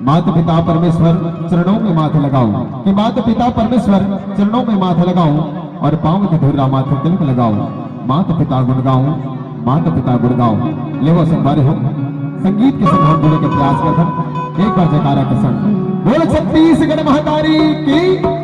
माता पिता परमेश्वर चरणों में माथे लगाओ कि माता पिता परमेश्वर चरणों में माथे लगाओ और पांव की धुर्रा माथे तिलक लगाओ। माता पिता गुण गाओ, माता पिता गुण गाओ। ले वो संभारे हो संगीत के संग हम जुड़े के प्रयास करते एक बार जयकारा के संग बोल छत्तीसगढ़ महातारी की।